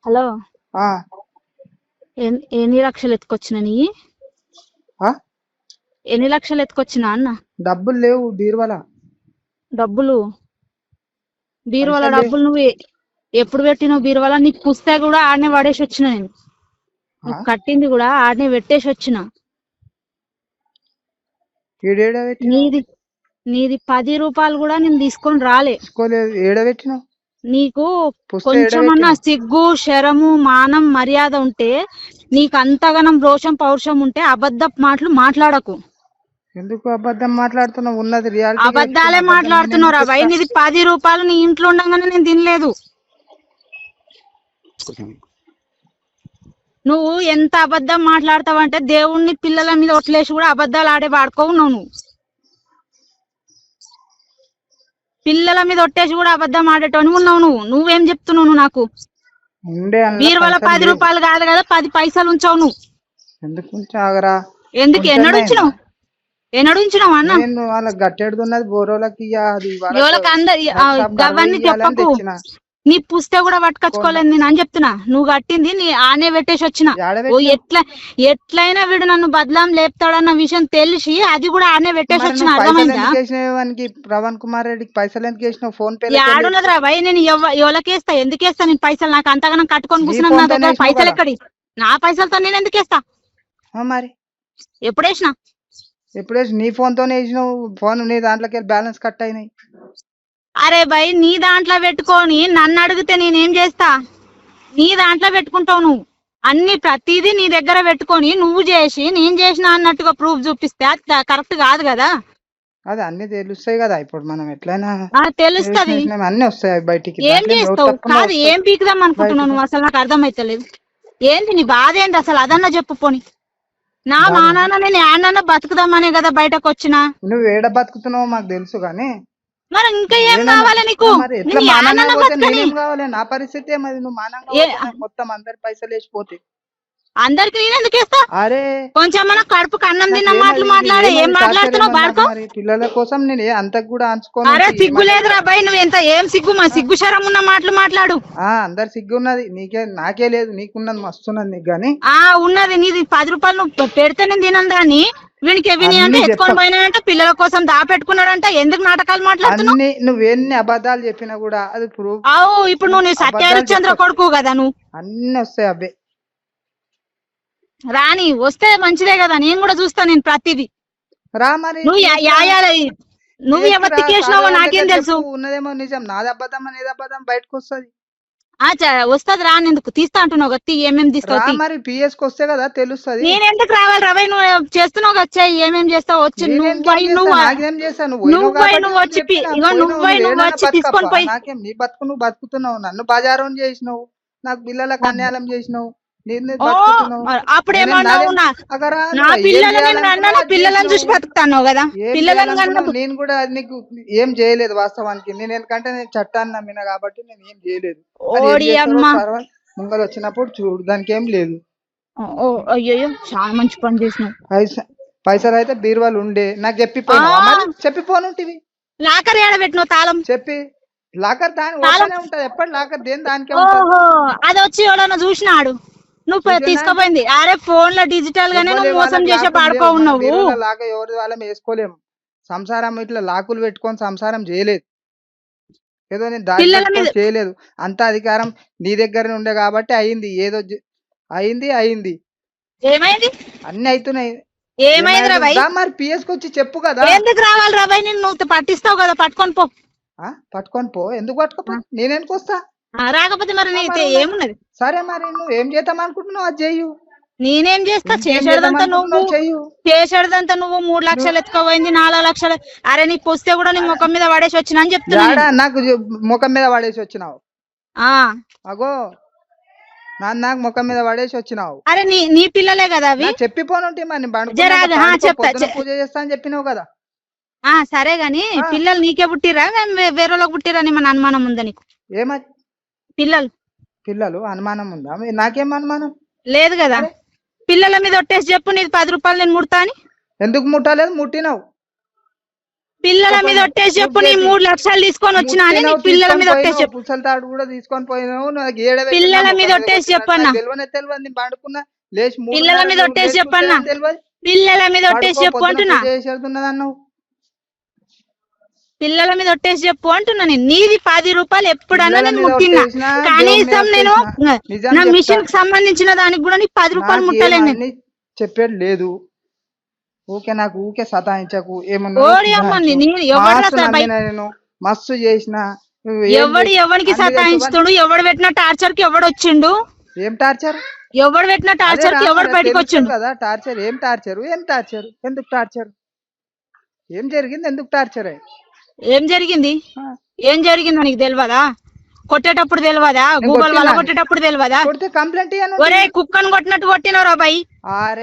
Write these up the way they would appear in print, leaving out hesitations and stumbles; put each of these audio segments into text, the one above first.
Hello, ఆ ఎన్ని లక్షలు ఎత్తుకొచ్చిన నీ? ఆ ఎన్ని లక్షలు ఎత్తుకొచ్చినా అన్న? డబ్బులు లేవు బీరువాల. డబ్బులు బీరువాల పైసలు లేవు. డబ్బులు నువ్వు ఎప్పుడు పెట్టినావు బీరువాల? నీకు పుస్తక కూడా ఆడనే పడేసి వచ్చిన నేను. నువ్వు కట్టింది కూడా ఆడనే పెట్టేసి వచ్చిన. నీది నీది 10 రూపాయలు కూడా నేను తీసుకొని రాలే. ఏడబెట్టినావు? నీకు కొంచెమన్నా సిగ్గు, శరము, మానం, మర్యాద ఉంటే, నీకు అంతగానం రోషం పౌరుషం ఉంటే అబద్ధ మాటలు మాట్లాడకు. ఎందుకు అబద్ధం మాట్లాడుతున్నావు? ఉన్నది రియాలిటీ. అబద్ధాలే మాట్లాడుతున్నావు రా భయ్. నీది 10 రూపాయలు నీ ఇంట్లో ఉండగానే నేను తినలేదు. నువ్వు ఎంత అబద్ధం మాట్లాడతావంటే దేవుణ్ణి పిల్లల మీద ఒట్లేసి కూడా అబద్ధాలు ఆడే వాడుకోవు. నువ్వు పిల్లల మీద ఒట్టేసి కూడా అబద్ధం ఆడేటోని ఉన్నావు. నువ్వేం చెప్తున్నావు నాకు? బీరువాల 10 రూపాయలు కాదు కదా, 10 పైసలు ఉంచావు నువ్వు. ఎందుకు? ఎన్నడు ఉంచినావు అన్న? వాళ్ళకి గట్టెడుతున్నది బోరోలకి. అందరి అవన్నీ చెప్పకు. నీ పుస్తే కూడా పట్టుకొచ్చుకోలేదు నేను అని చెప్తున్నా. నువ్వు కట్టింది నీ ఆనే పెట్టేసి వచ్చిన. ఎట్లయినా వీడు నన్ను బదలాం లేపుతాడన్న విషయం తెలిసి అది కూడా ఆనే పెట్టేసి వచ్చిన. అర్థమైందా? ప్రవణ్ కుమార్ రెడ్డికి పైసలు ఎందుకు వేసినావు? ఫోన్ పే ఆడున్నదిరా భయ్. నేను ఎవరికేస్తా? ఎందుకేస్తా నేను పైసలు? నాకు అంతగానం కట్టుకొని కూర్చున్నాను. నా దగ్గర పైసలు ఎక్కడి? నా పైసలతో నేను ఎందుకేస్తా? మరి ఎప్పుడు వేసినా? నీ ఫోన్ తోనే వేసినావు. ఫోన్ నీ దాంట్లోకి బ్యాలెన్స్ కట్ అయినాయి. అరే భయ్, నీ దాంట్లో పెట్టుకొని నన్ను అడిగితే నేనేం చేస్తా? నీ దాంట్లో పెట్టుకుంటావు నువ్వు అన్ని. ప్రతిదీ నీ దగ్గర పెట్టుకొని నువ్వు చేసి నేను చేసిన అన్నట్టుగా ప్రూఫ్ చూపిస్తే కరెక్ట్ కాదు కదా. అది అన్ని తెలుస్తాయి కదా. ఇప్పుడు మనం ఎట్లయినా తెలుస్తుంది, అన్ని వస్తాయి బయటికి. ఏం చేస్తావు? కాదు, ఏం పీకుదాం అనుకుంటున్నావు నువ్వు? అసలు నాకు అర్థమైతలేదు. ఏంది నీ బాధ? ఏంది అసలు? అదన్నా చెప్పు పోని. నా మా నాన్న నేను ఏడన్నా బతుకుదామనే కదా బయటకు వచ్చినా. నువ్వు ఏడ బతుకుతున్నావు మాకు తెలుసు కానీ మరి ఇంకా ఏం కావాలి నీకు? కావాలి? నా పరిస్థితి మరి నువ్వు మానంగా మొత్తం అందరి పైసలు వేసిపోతే అందరికి నేను ఎందుకు వేస్తా? అరే కొంచెం మన కడుపుకి అన్నం తిన్న మాటలు మాట్లాడే. ఏం మాట్లాడుతున్నావు బాడుకో? పిల్లల కోసం నేను అంత కూడా అంచుకోను. అరే సిగ్గు లేదురా అబ్బాయి. నువ్వు ఎంత ఏం సిగ్గు? మా సిగ్గు శరం ఉన్న మాటలు మాట్లాడు. అందరు సిగ్గు ఉన్నది, నాకే లేదు. నీకున్నది మస్తున్నది నీకు గానీ. ఉన్నది నీది. 10 రూపాయలు నువ్వు పెడితే నేను తినను దాన్ని. వీనికి అంటే ఎత్తుకొని పోయినాడంట, పిల్లల కోసం దాపెట్టుకున్నాడంట. ఎందుకు నాటకాలు మాట్లాడుతున్నావు? నువ్వెన్ని అబద్ధాలు చెప్పినా కూడా అది ప్రూఫ్. ఇప్పుడు నువ్వు సత్యహరిశ్చంద్ర కొడుకు కదా. నువ్వు అన్ని వస్తాయి అబ్బే. రాని వస్తే మంచిదే కదా. నేను కూడా చూస్తాను. నేను ప్రతిదీ రా. మరి నువ్వు ఎవరికి చేసినావో నాకేం తెలుసు? ఉన్నదేమో నిజం. నాది అబద్ధం అనేది అబద్ధం బయటకు వస్తుంది. వస్తుంది. రానెందుకు తీస్తా అంటున్నావు కదా? ఏమేమి తీస్తావు? మరి పిఎస్ కి వస్తే కదా తెలుస్తుంది. నేను ఎందుకు రావాలి రవై? నువ్వు చేస్తున్నావు కదా, ఏమేం చేస్తావు? వచ్చి నువ్వు వచ్చి తీసుకొని పోయి. నాకేం? నీ బతుకు నువ్వు బతుకుతున్నావు. నన్ను బజారు చేసినావు. నాకు పిల్లలకు అన్యాయం చేసినావు. అప్పుడేమన్నావు? నా పిల్లలను చూసి బతుకుతాను కదా. నేను కూడా నీకు ఏం చేయలేదు వాస్తవానికి. నేను ఎందుకంటే నేను చట్టాన్ని నమ్మిన కాబట్టి నేను ఏం చేయలేదు. ముంగలు వచ్చినప్పుడు చూడు, దానికి ఏం లేదు. అయ్యో, చాలా మంచి పని చేసినావు. పైసలు అయితే బీరువాలు ఉండే నాకు చెప్పిపోనుంటివి. లాకర్ ఏడబెట్టినావు తాళం? చెప్పి లాకర్ దాని ఉంటది. ఎప్పటి లాకర్ దేని దానికే. అది వచ్చి ఎవడన్నా చూసినాడు నువ్వు తీసుకుపోయింది. అరే ఫోన్ లో డిజిటల్ గానే నువ్వు మోసం చేసే పాడుకో ఉన్నావు. లాగా ఎవరి వాళ్ళం వేసుకోలేము. సంసారం ఇట్లా లాకులు పెట్టుకొని సంసారం చేయలేదు. ఏదో నేను దాని చేయలేదు. అంత అధికారం నీ దగ్గర ఉండే కాబట్టి అయింది. ఏదో అయింది. ఏమైంది? అన్ని అవుతున్నాయి. ఏమైంది రా భయ్? మరి పిఎస్ కి వచ్చి చెప్పు కదా. ఎందుకు రావాలి రా భయ్? నువ్వు పట్టిస్తావు కదా, పట్టుకొని పో. పట్టుకొని పో. ఎందుకు పట్టుకోపో? నేనెందుకు వస్తా? రాకపోతే మరి ఏమున్నది? సరే, మరి నువ్వు ఏం చేద్దాం అనుకుంటున్నావు అది చెయ్యు. నేనేం చేస్తా? చేసేదంతా నువ్వు 3 లక్షలు ఎత్తుకోపోయింది, 4 లక్షలు. అరే నీకు వస్తే కూడా నీ ముఖం మీద పడేసి వచ్చిన అని చెప్తున్నా. నాకు ముఖం మీద పడేసి వచ్చినావు? అగో నాకు ముఖం మీద పడేసి వచ్చినావు. అరే నీ పిల్లలే కదా అవి. చెప్పిపోనుంటే మరి పూజ చేస్తా అని చెప్పినావు కదా. సరే గాని పిల్లలు నీకే పుట్టిరా వేరేలోకి పుట్టిరా అని మన అనుమానం ఉందా నీకు? ఏమది? పిల్లలు అనుమానం ఉందా? నాకేం అనుమానం లేదు కదా. పిల్లల మీద ఒట్టేసి చెప్పు, నీది 10 రూపాయలు నేను ముడతా అని. ఎందుకు ముట్టలేదు? ముట్టినావు. పిల్లల మీద ఒట్టేసి చెప్పు, నీ 3 లక్షలు తీసుకొని వచ్చినా అని నీకు పిల్లల మీద ఒట్టేసి చెప్పు. పుసల తాడు కూడా తీసుకొని పోయినావు, నాకు పిల్లల మీద ఒట్టేసి చెప్పన్నా, తెలియదు పండుకున్నా లేచి పిల్లల మీద ఒట్టేసి చెప్పన్నా, పిల్లల మీద ఒట్టేసి చెప్పు అంటున్నా, అన్నావు పిల్లల మీద ఒట్టేసి చెప్పు అంటున్నా. నేను నీది 10 రూపాయలు ఎప్పుడన్నా నేను ముట్టినా, కనీసం నేను నా మిషన్ కి సంబంధించిన దానికి కూడా నీకు 10 రూపాయలు ముట్టలేను. నేను చెప్పేది లేదు, ఊకే నాకు ఊకే సతాయించకు. నేను మస్తు చేసిన, ఎవడికి సతాయించుతాడు, ఎవడు పెట్టిన టార్చర్ కి ఎవడు వచ్చిండు, ఏం టార్చర్, ఎవడు పెట్టిన టార్చర్ కి ఎవడు బయటకు వచ్చిండు కదా. టార్చర్ ఏం టార్చర్, ఏం టార్చర్, ఎందుకు టార్చర్, ఏం జరిగింది, ఎందుకు టార్చర్, ఏం జరిగింది, ఏం జరిగిందో నీకు తెలియదా, కొట్టేటప్పుడు తెలియదా, గూగుల్ వల్ల కొట్టేటప్పుడు తెలియదా, కంప్లైంట్ ఒరే కుక్కను కొట్టినట్టు కొట్టినావు రా బాయ్,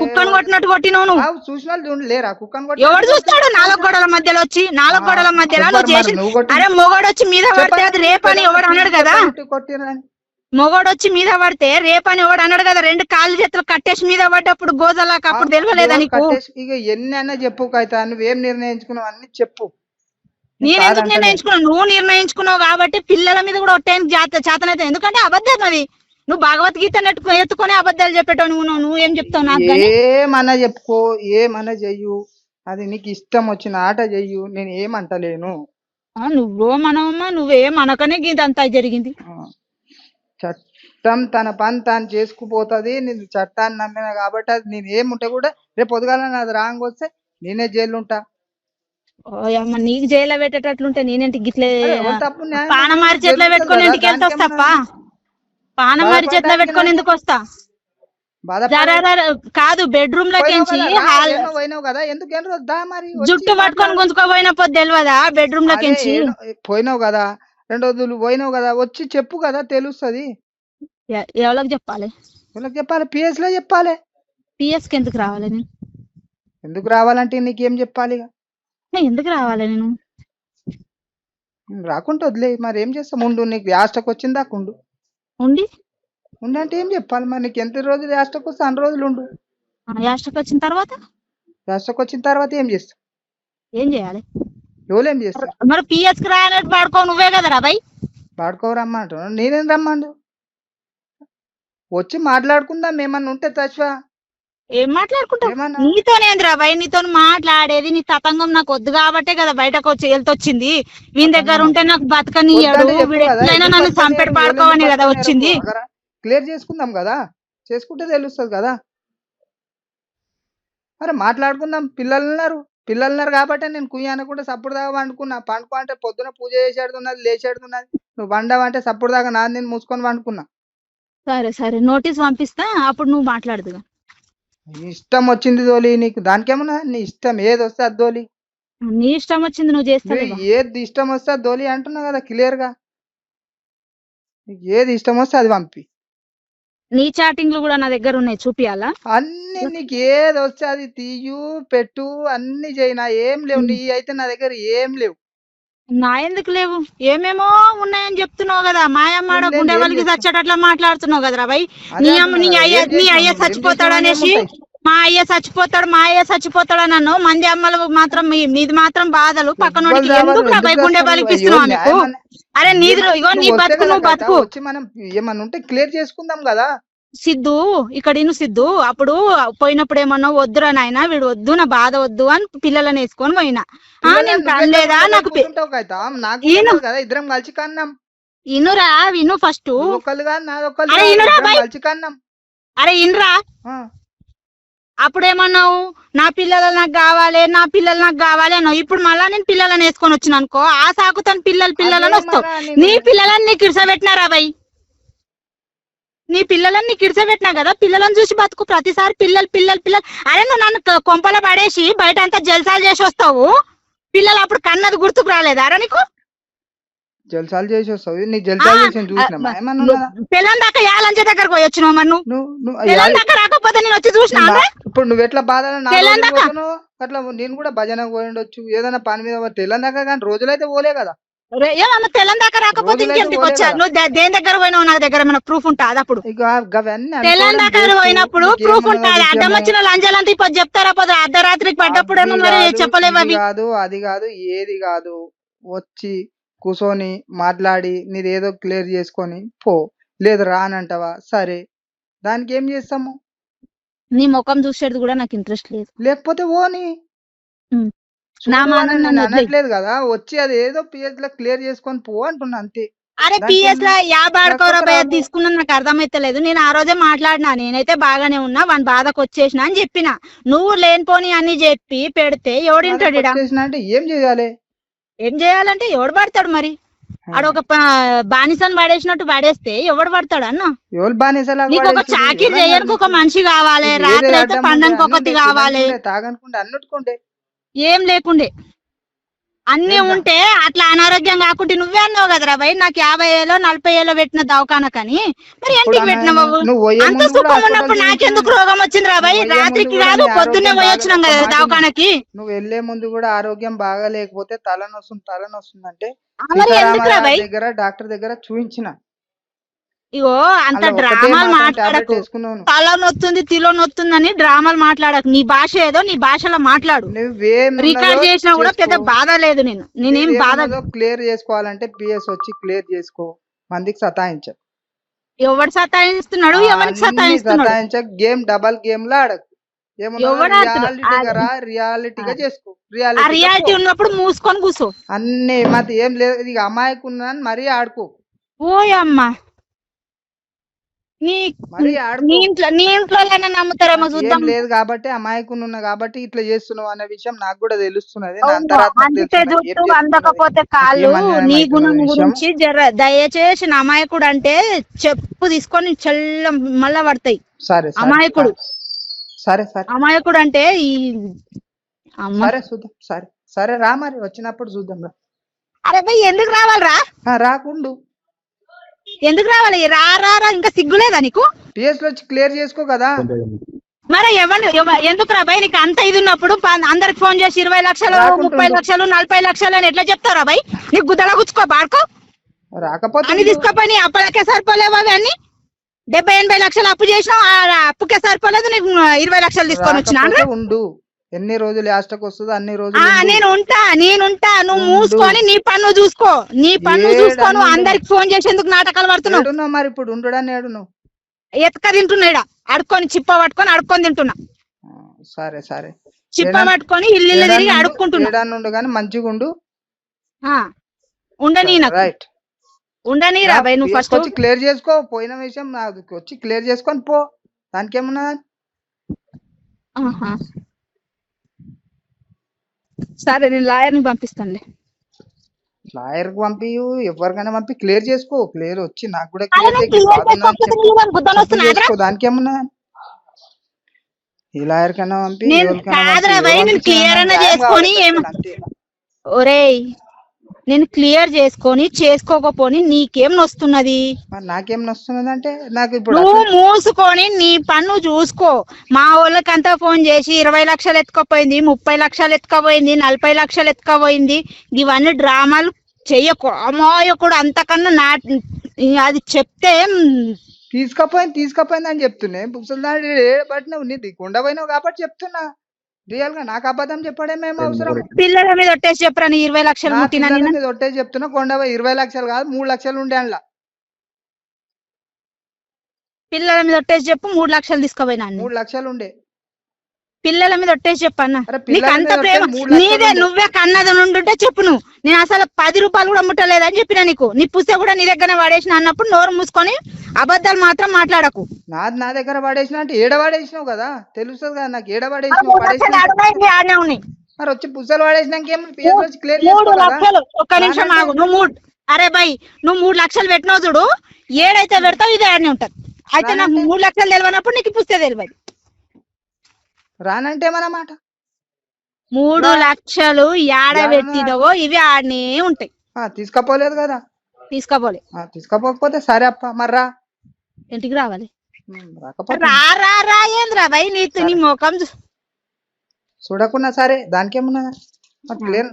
కుక్కను కొట్టినట్టు కొట్టినావు నువ్వు. చూసిన లేరా కుక్కను, ఎవడు చూస్తాడు 4 గోడల మధ్యలో వచ్చి, 4 గోడల మధ్యలో నువ్వు చేసి, అరే మొగోడు వచ్చి మీద పడితే అది రేపని ఎవడు అన్నాడు కదా, మొగోడు వచ్చి మీద పడితే రేపని ఎవడు అన్నాడు కదా, 2 కాళ్ళు చేతులు కట్టేసి మీద పడ్డప్పుడు గోజలాక అప్పుడు తెలియలేదా నీకు. ఇక ఎన్ని అన్నా చెప్పు కైతా, నువ్వేం నిర్ణయించుకున్నావు అన్ని చెప్పు. నేను ఎందుకు నిర్ణయించుకున్నావు, నువ్వు నిర్ణయించుకున్నావు కాబట్టి పిల్లల మీద కూడా ఒట్టేందుకు చేతనైతే, ఎందుకంటే అబద్ధం అది. నువ్వు భగవద్గీత ఎత్తుకొని అబద్ధాలు చెప్పేటో నువ్వేం చెప్తావు నాకు, ఏమన్నా చెప్పుకో, ఏమన్నా చెయ్యు, అది నీకు ఇష్టం వచ్చిన ఆట చెయ్యు, నేను ఏమంటలేను. నువ్వు మనవమ్మా, నువ్వేమనకనే ఇదంతా జరిగింది. చట్టం తన పని తాను చేసుకుపోతుంది, నేను చట్టాన్ని నమ్మిన కాబట్టి అది నేను ఏముంటే కూడా రేపు పొద్దుగాల నాది రాంగ్ వస్తే నేనే జైలు ఉంటా. నీకు జైల్లో పెట్టేటట్లుంటే నేనేంటి గిట్లే పానమారి చేతిలో పెట్టుకొని ఇంటికి వెళ్తా తప్ప, పానమారి చేతిలో పెట్టుకొని ఎందుకు వస్తా కాదు. బెడ్రూమ్ లోకి జుట్టు పట్టుకొని గుంజుకోపోయిన పొద్దు తెలియదా, బెడ్రూమ్ లోకి పోయినావు కదా, 2 రోజులు పోయినావు కదా, వచ్చి చెప్పు కదా తెలుస్తుంది. ఎవరికి చెప్పాలి, ఎవరికి చెప్పాలి, పిఎస్ లో చెప్పాలి. పిఎస్ కి ఎందుకు రావాలి నేను, ఎందుకు రావాలంటే నీకేం చెప్పాలి, ఎందుకు రావాలి నేను, రాకుంటే వదిలే, మరి ఏం చేస్తాం, ఉండు, నీకు యాస్టకు వచ్చింది దాకా ఉండు, ఉండి అంటే ఏం చెప్పాలి, మరి నీకు ఎంత రోజులు యాస్టకు వస్తే 2 రోజులు ఉండు. యాస్టకు వచ్చిన తర్వాత ఏం చేస్తావు, ఏం చేయాలి, ఎవరు ఏం చేస్తారు, మరి పిఎస్ కి రాయనట్టు పాడుకో, నువ్వే కదా రాబాయ్, పాడుకో రమ్మంటు, నేనేం రమ్మండు, వచ్చి మాట్లాడుకుందాం, ఏమన్నా ఉంటే తశ్వా. ఏం మాట్లాడుకుంటావు, నీతోనేంది రాబాయ్, నీతో మాట్లాడేది, నీ తతంగం నాకు వద్దు కాబట్టే కదా బయటకు వచ్చి వెళ్తొచ్చింది. వీని దగ్గర ఉంటే నాకు బతకనియ్యాడు, ఎట్లయినా నన్ను చంపెడు పాడుకోవని కదా వచ్చింది. క్లియర్ చేసుకుందాం కదా, చేసుకుంటే తెలుస్తుంది కదా. అరే మాట్లాడుకుందాం, పిల్లలున్నారు కాబట్టి నేను కుయ్యాన కూడా సప్పుడు దాకా పండుకున్నా. పండుకో అంటే పొద్దున పూజ చేసేడుతున్నది, లేచేడుతున్నది, నువ్వు వండవంటే సప్పుడు దాకా నాది నేను మూసుకొని పండుకున్నా. సరే నోటీస్ పంపిస్తా, అప్పుడు నువ్వు మాట్లాడదు. ఇష్టం వచ్చింది దోలి, నీకు దానికేమన్నా, నీ ఇష్టం ఏది వస్తే అది దోలి, నీ ఇష్టం వచ్చింది నువ్వు చేస్తావు, ఏది ఇష్టం వస్తే అది దోలి అంటున్నా కదా క్లియర్ గా. నీకు ఏది ఇష్టం వస్తే అది పంపి. నీ చాటింగ్లు కూడా నా దగ్గర ఉన్నాయి, చూపియాలా అన్ని, నీకు ఏది వస్తే అది తీయు పెట్టు, అన్ని చేయి, నా ఏం లేవు, నీ అయితే నా దగ్గర ఏం లేవు. నా ఎందుకు లేవు, ఏమేమో ఉన్నాయని చెప్తున్నావు కదా, మాయమ్మాడ గుండె వాళ్ళకి చచ్చేటట్లా మాట్లాడుతున్నావు కదరా భయ్. నీ అయ్య చచ్చిపోతాడు అనేసి, మా అయ్య చచ్చిపోతాడు అని అన్నావు. మంది అమ్మలు మాత్రం మీది మాత్రం బాధలు, పక్కన ఎందుకు రాబాయ్ గుండె బలిపిస్తున్నావు నీకు. అరే నీది ఇగో, నీ బతుకు నువ్వు బతుకు, మనం ఏమన్నా ఉంటే క్లియర్ చేసుకుందాం కదా. సిద్ధు ఇక్కడ సిద్ధు అప్పుడు పోయినప్పుడు ఏమన్నా వద్దురా నాయన, వీడు వద్దు, నా బాధ వద్దు అని పిల్లలని వేసుకొని పోయినా. నేను కనలేదా, నాకు ఇద్దరం కలిసి కన్నాం. ఇనురా విను ఫస్ట్, అరే ఇనురా. అప్పుడేమన్నావు, నా పిల్లలు నాకు కావాలి అన్నావు. ఇప్పుడు మళ్ళా నేను పిల్లలని వేసుకొని వచ్చిన అనుకో, ఆ సాకుతాను పిల్లలని వస్తావు. నీ పిల్లలని నీకు ఇడిసబెట్టినారా బాయ్, నీ పిల్లలని కిడిసబెట్టినా కదా, పిల్లలను చూసి బతుకు. ప్రతిసారి పిల్లలు అరే నువ్వు నన్ను కొంపల పడేసి బయట అంతా జల్సాలు చేసి వస్తావు, పిల్లలు అప్పుడు కన్నది గుర్తుకు రాలేదా రా నీకు? జల్సాలు చేసి వస్తావు, నీ జల్సాలు చేసి చూసినా పిల్లల దాకా యాలంచే దగ్గరకు పోయి వచ్చినావు. మరి నువ్వు పిల్లల దాకా రాకపోతే నేను వచ్చి చూసినా. ఇప్పుడు నువ్వు ఎట్లా బాధ అట్లా నేను కూడా భజన పోయి ఉండొచ్చు, ఏదైనా పని మీద తెల్లని దాకా, కానీ రోజులైతే పోలే కదా. ఏమన్నా తెల్లం దాకా రాకపోతే ఇంకెందుకు వచ్చా నువ్వు దేని దగ్గర పోయినావు నా దగ్గర ఏమైనా ప్రూఫ్ ఉంటుంది అప్పుడు తెల్లం దాకా పోయినప్పుడు ప్రూఫ్ ఉంటుంది అడ్డం వచ్చిన లంజాలంతా ఇప్పుడు చెప్తారా పోదు అర్ధరాత్రికి పడ్డప్పుడు మరి చెప్పలేవు అవి కాదు అది కాదు ఏది కాదు వచ్చి కూర్చొని మాట్లాడి నీదేదో క్లియర్ చేసుకొని పో లేదు రానంటావా సరే దానికి ఏం చేస్తాము నీ ముఖం చూసేది కూడా నాకు ఇంట్రెస్ట్ లేదు లేకపోతే ఓని నా మానం అనట్లేదు కదా వచ్చి అది ఏదో పిఎస్ లో క్లియర్ చేసుకొని పో అంటున్నా అంతే అరే పిఎస్ లో 50 రూపాయలు తీసుకున్నా నాకు అర్థమైతలేదు నేను ఆ రోజే మాట్లాడినా నేనైతే బాగానే ఉన్నా వాని బాధకు వచ్చేసిన అని చెప్పిన నువ్వు లేనిపోని అని చెప్పి పెడితే ఎవడింటాడు అంటే ఏం చేయాలి ఏం చేయాలంటే ఎవడు పడతాడు మరి ఆడొక బానిసని పడేసినట్టు పడేస్తే ఎవడు పడతాడు అన్న నీకు ఒక చాకిరి చేయడానికి ఒక మనిషి కావాలి రాత్రి అయితే పండడానికి ఒకటి కావాలి ఏం లేకుండే అన్ని ఉంటే అట్లా అనారోగ్యం కాకుంటే నువ్వే అన్నావు కదరా భయ్ నాకు 50,000 40,000 పెట్టిన దవాఖానకని మరి ఎందుకు పెట్టినావు అంత సుఖం ఉన్నప్పుడు నాకెందుకు రోగం వచ్చింది రా భయ్ రాత్రికి కాదు పొద్దున్నే పోయి వచ్చినాం కదా దవాఖానకి నువ్వు వెళ్లే ముందు కూడా ఆరోగ్యం బాగా లేకపోతే తలనొస్తుంది అంటే దగ్గర డాక్టర్ దగ్గర చూయించిన ఇగో అంత డ్రామాలు మాట్లాడకు తల నొత్తుంది తిలో నొత్తుందని డ్రామాలు మాట్లాడకు నీ భాష ఏదో నీ భాషలో మాట్లాడు రికార్డ్ చేసినా కూడా పెద్ద బాధ లేదు నేనేం బాధ క్లియర్ చేసుకోవాలంటే పిఎస్ వచ్చి క్లియర్ చేసుకో మందికి సతాయించ ఎవడు సతాయిస్తున్నాడు ఎవరికి సతాయిస్తున్నాడు గేమ్ డబల్ గేమ్ లో ఆడకు రియాలిటీగా చేసుకో రియాలిటీ ఉన్నప్పుడు మూసుకొని కూర్చో అన్ని మతి ఏం లేదు ఇది అమ్మాయికి ఉందని మరీ ఆడుకో ఓ అమ్మా నీ ఇంట్లో నమ్ముతారేమో చూద్దాం లేదు కాబట్టి అమాయకుని ఉన్నా కాబట్టి ఇట్లా చేస్తున్నావు అనే విషయం నాకు కూడా తెలుస్తున్నది అందకపోతే కాళ్ళు నీ గుణం గురించి దయచేసి అమాయకుడు అంటే చెప్పు తీసుకొని చెల్ల మళ్ళా పడతాయి అమాయకుడు సరే సరే అమాయకుడు అంటే ఈ సరే చూద్దాం సరే సరే రా మరి వచ్చినప్పుడు చూద్దాం రా అరే భయ్ ఎందుకు రావాలరా రాకుండు ఎందుకు రావాలి రా రా ఇంకా సిగ్గులేదా నీకు పిఎస్ లో క్లియర్ చేసుకో కదా మరి ఎందుకు రా భయ్ నీకు అంత ఇది ఉన్నప్పుడు అందరికి ఫోన్ చేసి 20 లక్షలు 30 లక్షలు 40 లక్షలు అని ఎట్లా చెప్తారా భయ్ నీకు గుద్దలా గుచ్చుకో బాడుకో రాకపోతే అని తీసుకోపోయి అప్పటికే సరిపోలేవు అవి అన్ని 70-80 లక్షలు అప్పు చేసినావు అప్పుకే సరిపోలేదు నీకు 20 లక్షలు తీసుకొని వచ్చినా ఉండు ఎన్ని రోజులు లాస్ట్కి వస్తుందో అన్ని రోజులు నేనుంటా నువ్వు మూసుకొని నీ పన్ను చూసుకో నువ్వు అందరికి ఫోన్ చేసేందుకు నాటకాలు పడుతున్నావు మరి ఇప్పుడు ఉండడాన్ని ఏడును ఎతక తింటున్నాడు అడుక్కొని చిప్ప పట్టుకొని అడుక్కొని తింటున్నా సరే సరే చిప్ప పట్టుకొని ఇల్లు తిరిగి అడుక్కుంటున్నా కానీ మంచిగా ఉండు ఉండని రైట్ ఉండని రా భయ్ నువ్వు ఫస్ట్ వచ్చి క్లియర్ చేసుకో పోయిన విషయం నాకు వచ్చి క్లియర్ చేసుకొని పో దానికి ఏమన్నా సరే నేను లాయర్ ని పంపిస్తానులే లాయర్ కి పంపి ఎవరికైనా పంపి క్లియర్ చేసుకో క్లియర్ వచ్చి నాకు కూడా దానికి ఏమన్నా ఈ లాయర్ కన్నా పంపి ఒరేయ్ నేను క్లియర్ చేసుకొని చేసుకోకపోని నీకేం నొస్తున్నది నాకేం నొస్తున్నది అంటే నాకు ఇప్పుడు నువ్వు మూసుకొని నీ పన్ను చూసుకో మా వాళ్ళకంతా ఫోన్ చేసి 20 లక్షలు ఎత్తుకపోయింది 30 లక్షలు ఎత్తుకపోయింది 40 లక్షలు ఎత్తుకపోయింది ఇవన్నీ డ్రామాలు చెయ్యకు అమాయకుడు అంతకన్నా అది చెప్తే తీసుకపోయింది అని చెప్తున్నాయి బట్ నువ్వు నీది కొండపోయినావు కాబట్టి చెప్తున్నా రియల్ గా నాకు అబద్ధం చెప్పడమేమో అవసరం పిల్లల మీద ఒట్టేసి చెప్పరా 20 లక్షలు మీద ఒట్టేసి చెప్తున్నా కొండ 20 లక్షలు కాదు 3 లక్షలు ఉండే అందులో పిల్లల మీద ఒట్టేసి చెప్పు 3 లక్షలు తీసుకోపోయినా 3 లక్షలు ఉండే పిల్లల మీద ఒట్టేసి చెప్పన్న నీకు అంత ప్రేమ నీదే నువ్వే కన్నది నుండుంటే చెప్పు నువ్వు నేను అసలు 10 రూపాయలు కూడా ముట్టలేదని చెప్పినా నీకు నీ పుస్తకం కూడా నీ దగ్గర పడేసిన అన్నప్పుడు నోరు మూసుకొని అబద్ధాలు మాత్రం మాట్లాడకు నా దగ్గర పడేసిన అంటే ఏడ పడేసినావు కదా తెలుస్తుంది కదా నాకు ఏడ పడేసినావు మరి వచ్చి పుస్తకాలు పడేసినాక ఒక్క నిమిషం ఆగు నువ్వు అరే భయ్ నువ్వు 3 లక్షలు పెట్టినావు చూడు ఏడైతే పెడతావు ఇది ఆడనే ఉంటది అయితే నాకు 3 లక్షలు తెలియనప్పుడు నీకు పుస్తకం తెలియదు రానంటే మనమాట 3 లక్షలు ఏడ పెట్టినవో ఇవి ఆడనే ఉంటాయి తీసుకపోలేదు కదా తీసుకోపోకపోతే సరే అప్ప మర్రా ఇంటికి రావాలి రా ఏంద్రా భయ్ నీ ముఖం చూడకున్నా సరే దానికేమున్నా క్లియర్